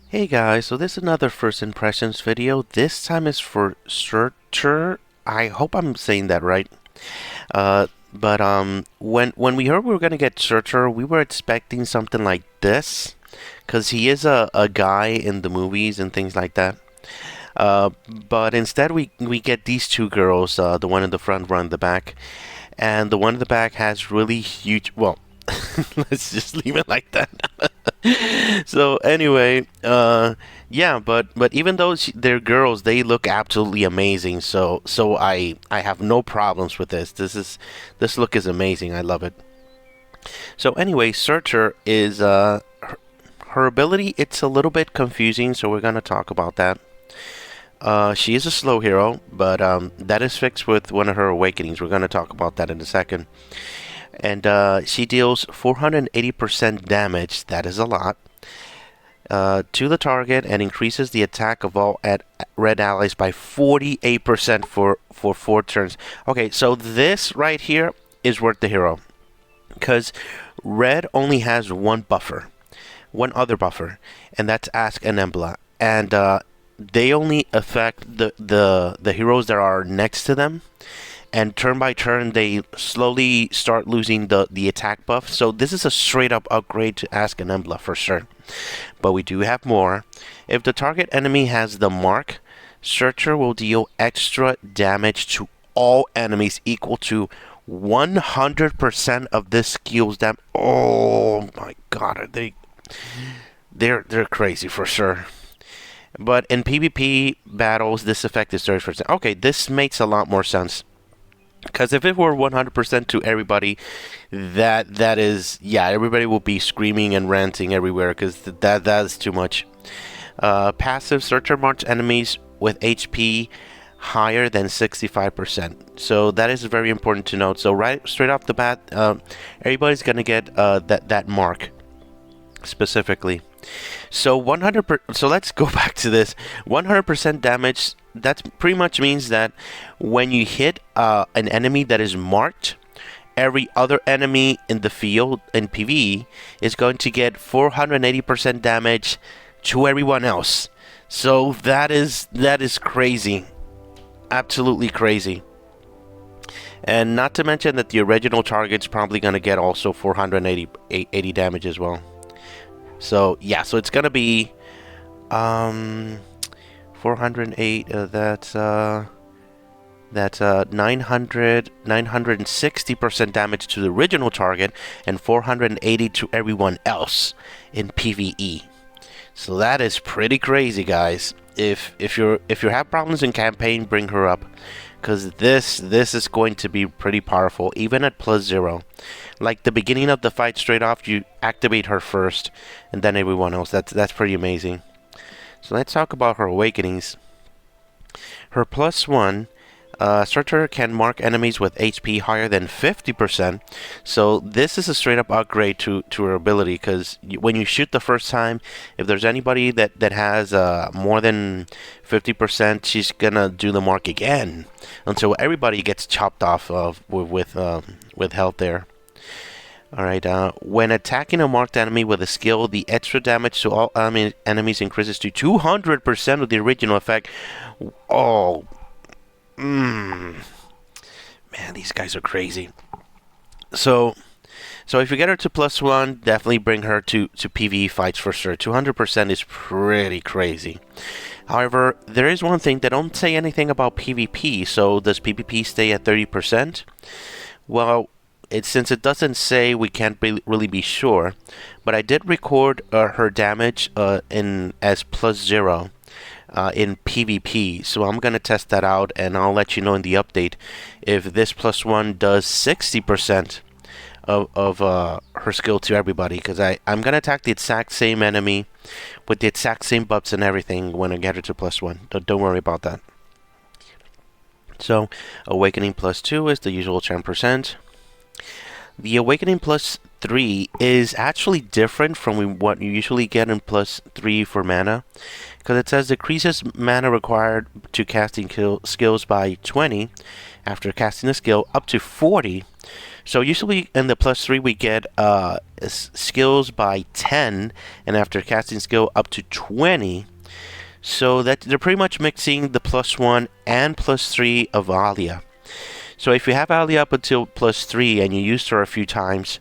Hey guys, so this is another first impressions video. This time is for Surtr. I hope I'm saying that right. But when we heard we were gonna get Surtr, we were expecting something like this, cause he is a guy in the movies and things like that. But instead we get these two girls, the one in the front, one in the back, and the one in the back has really huge. Well, let's just leave it like that. So anyway, yeah, but even though they're girls, they look absolutely amazing. So I have no problems with this. This look is amazing. I love it. So anyway, Surtr is her ability. It's a little bit confusing, so we're gonna talk about that. She is a slow hero, but that is fixed with one of her awakenings. We're gonna talk about that in a second. And she deals 480% damage. That is a lot. To the target and increases the attack of all red allies by 48% for 4 turns. Okay, so this right here is worth the hero because red only has one other buffer, and that's Ask an Embla, and they only affect the heroes that are next to them, and turn by turn they slowly start losing the attack buff. So this is a straight up upgrade to Ask an Embla for sure. But we do have more. If the target enemy has the mark, Surtr will deal extra damage to all enemies equal to 100% of this skill's damage. Oh my god, they're crazy for sure. But in PvP battles, this effect is 30%. Okay, this makes a lot more sense. Because if it were 100% to everybody, that is, yeah, everybody will be screaming and ranting everywhere because that is too much. Passive Surtr marks enemies with HP higher than 65%. So that is very important to note. So right straight off the bat, everybody's gonna get that mark specifically. So 100. So let's go back to this. 100% damage. That pretty much means that when you hit an enemy that is marked, every other enemy in the field in PvE is going to get 480% damage to everyone else. So that is crazy, absolutely crazy. And not to mention that the original target's probably going to get also 480 damage as well. So yeah, so it's gonna be 408. That's 960% damage to the original target and 480 to everyone else in PvE. So that is pretty crazy, guys. If you have problems in campaign, bring her up, because this is going to be pretty powerful even at +0. Like the beginning of the fight, straight off you activate her first and then everyone else. That's pretty amazing. So let's talk about her awakenings. Her +1, Surtr can mark enemies with HP higher than 50%. So this is a straight up upgrade to her ability, because when you shoot the first time, if there's anybody that has more than 50%, she's gonna do the mark again until everybody gets chopped off of with health there. Alright, when attacking a marked enemy with a skill, the extra damage to all enemies increases to 200% of the original effect. Oh, man, these guys are crazy. So if you get her to +1, definitely bring her to PvE fights for sure. 200% is pretty crazy. However, there is one thing, they don't say anything about PvP. So does PvP stay at 30%? Well, since it doesn't say, we can't really be sure. But I did record her damage in as +0 in PvP, so I'm gonna test that out, and I'll let you know in the update if this +1 does 60% of her skill to everybody. Because I'm gonna attack the exact same enemy with the exact same buffs and everything when I get her to +1. Don't worry about that. So Awakening +2 is the usual 10%. The Awakening 3 is actually different from what you usually get in +3 for mana, because it says decreases mana required to casting skills by 20 after casting a skill up to 40. So usually in the +3 we get skills by 10, and after casting skill up to 20. So that they're pretty much mixing the +1 and +3 of Alia. So if you have Alia up until +3 and you used her a few times,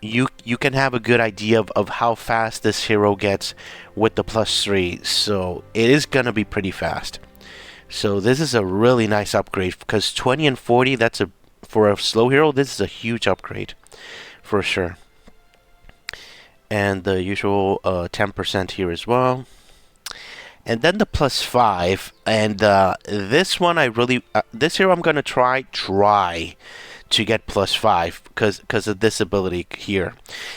you can have a good idea of how fast this hero gets with the +3. So it is gonna be pretty fast. So this is a really nice upgrade, because 20 and 40, for a slow hero, this is a huge upgrade for sure. And the usual 10% here as well. And then the +5, and this one this hero I'm gonna try to get +5 because of this ability here.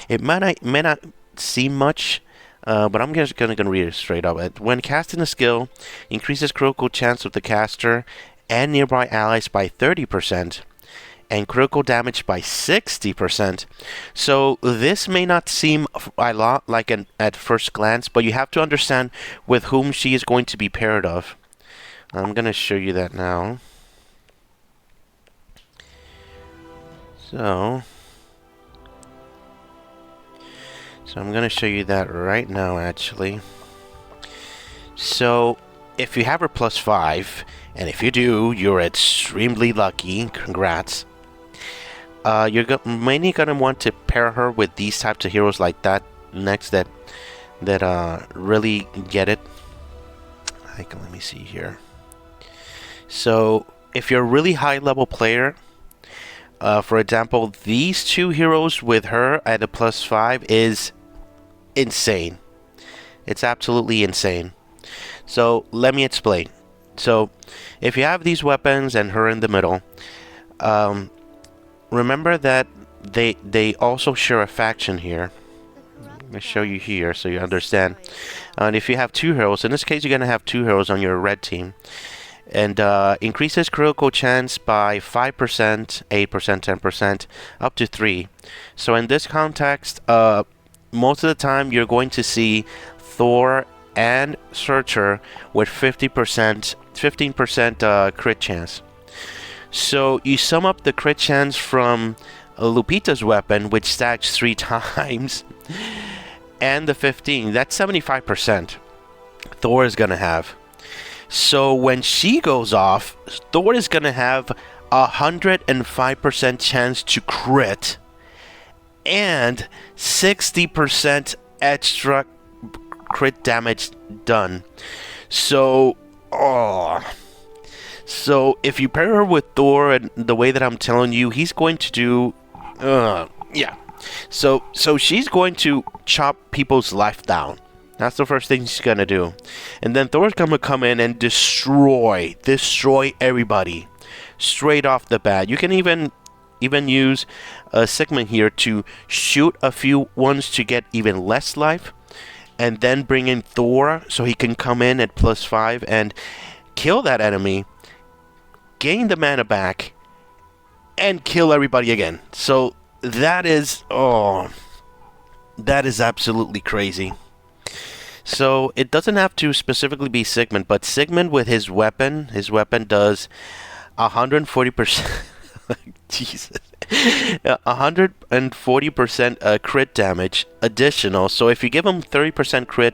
It may not seem much, but I'm just gonna read it straight up. When casting a skill, increases critical chance of the caster and nearby allies by 30%, and critical damage by 60%. So this may not seem a lot like at first glance, but you have to understand with whom she is going to be paired of. I'm gonna show you that now. So I'm going to show you that right now, actually. So if you have her +5, and if you do, you're extremely lucky. Congrats. You're mainly going to want to pair her with these types of heroes like that next that really get it. Like, let me see here. So if you're a really high level player, for example, these two heroes with her at a +5 is insane. It's absolutely insane. So let me explain. So if you have these weapons and her in the middle, remember that they also share a faction here. Let me show you here so you understand. And if you have two heroes, in this case you're going to have two heroes on your red team. And increases critical chance by 5%, 8%, 10%, up to 3. So in this context, most of the time you're going to see Thor and Surtr with 15% crit chance. So you sum up the crit chance from Lupita's weapon, which stacks 3 times, and the 15, that's 75% Thor is going to have. So when she goes off, Thor is going to have 105% chance to crit and 60% extra crit damage done. So, so if you pair her with Thor and the way that I'm telling you, he's going to do, yeah. So she's going to chop people's life down. That's the first thing she's gonna do. And then Thor's gonna come in and destroy everybody straight off the bat. You can even use a segment here to shoot a few ones to get even less life, and then bring in Thor so he can come in at +5 and kill that enemy, gain the mana back, and kill everybody again. So that is absolutely crazy. So it doesn't have to specifically be Sigmund, but Sigmund with his weapon does 140%. Jesus, 140% crit damage additional. So if you give him 30% crit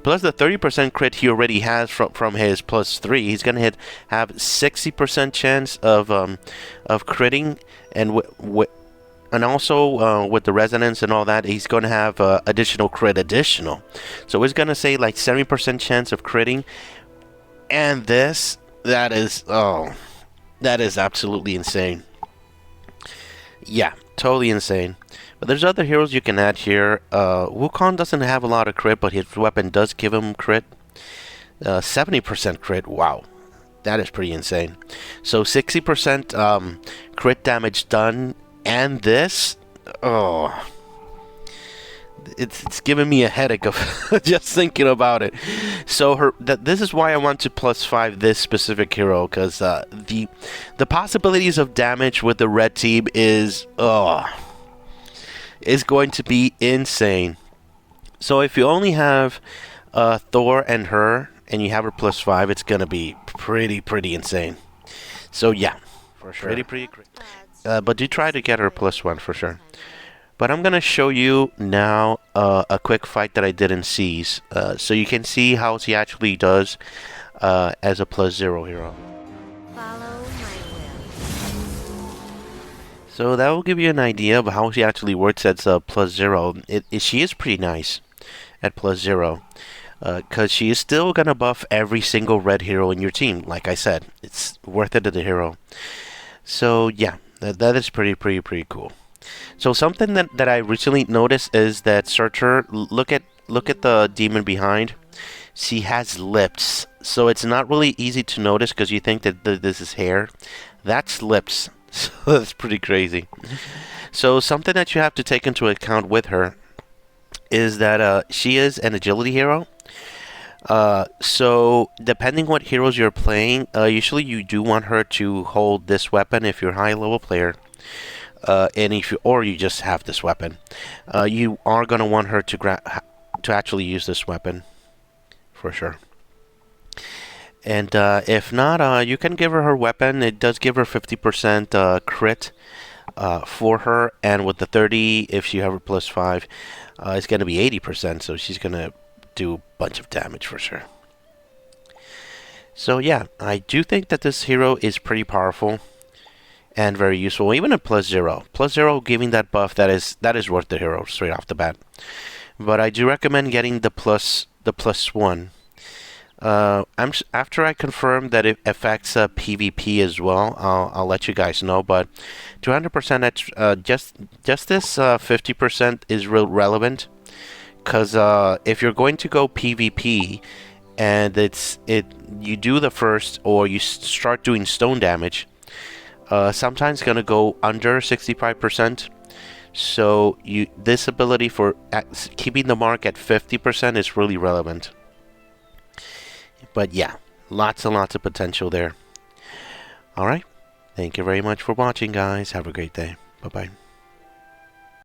plus the 30% crit he already has from his +3, he's gonna have 60% chance of critting, and and also with the resonance and all that, he's going to have additional crit additional. So he's going to say like 70% chance of critting. And that is absolutely insane. Yeah, totally insane. But there's other heroes you can add here. Wukong doesn't have a lot of crit, but his weapon does give him crit. 70% crit, wow. That is pretty insane. So 60% crit damage done. And this, it's giving me a headache of just thinking about it. So this is why I want to +5 this specific hero, because the possibilities of damage with the red team is is going to be insane. So if you only have Thor and her, and you have her +5, it's gonna be pretty insane. So yeah, For sure. pretty great. But do try to get her +1 for sure. But I'm gonna show you now a quick fight that I did in C's, so you can see how he actually does as a +0 hero. Follow my will. So that will give you an idea of how she actually works as a +0. She is pretty nice at +0, because she is still gonna buff every single red hero in your team. Like I said, it's worth it to the hero. So yeah, that is pretty cool. So something that I recently noticed is that Surtr, look at the demon behind. She has lips, so it's not really easy to notice because you think that this is hair. That's lips. So that's pretty crazy. So something that you have to take into account with her is that she is an agility hero. So depending what heroes you're playing, usually you do want her to hold this weapon if you're a high level player. And if you just have this weapon, you are gonna want her to actually use this weapon for sure. And if not, you can give her weapon. It does give her 50% crit for her, and with the 30, if you have her +5, it's gonna be 80%. So she's gonna do a bunch of damage for sure. So yeah, I do think that this hero is pretty powerful and very useful, even at +0. +0 giving that buff, that is worth the hero straight off the bat. But I do recommend getting the +1. After I confirm that it affects PvP as well, I'll let you guys know. But 200%, just this 50% is real relevant, because if you're going to go PvP and you do the first, or you start doing stone damage, sometimes gonna go under 65%. So this ability for keeping the mark at 50% is really relevant. But yeah, lots and lots of potential there. Alright, thank you very much for watching, guys. Have a great day. Bye-bye.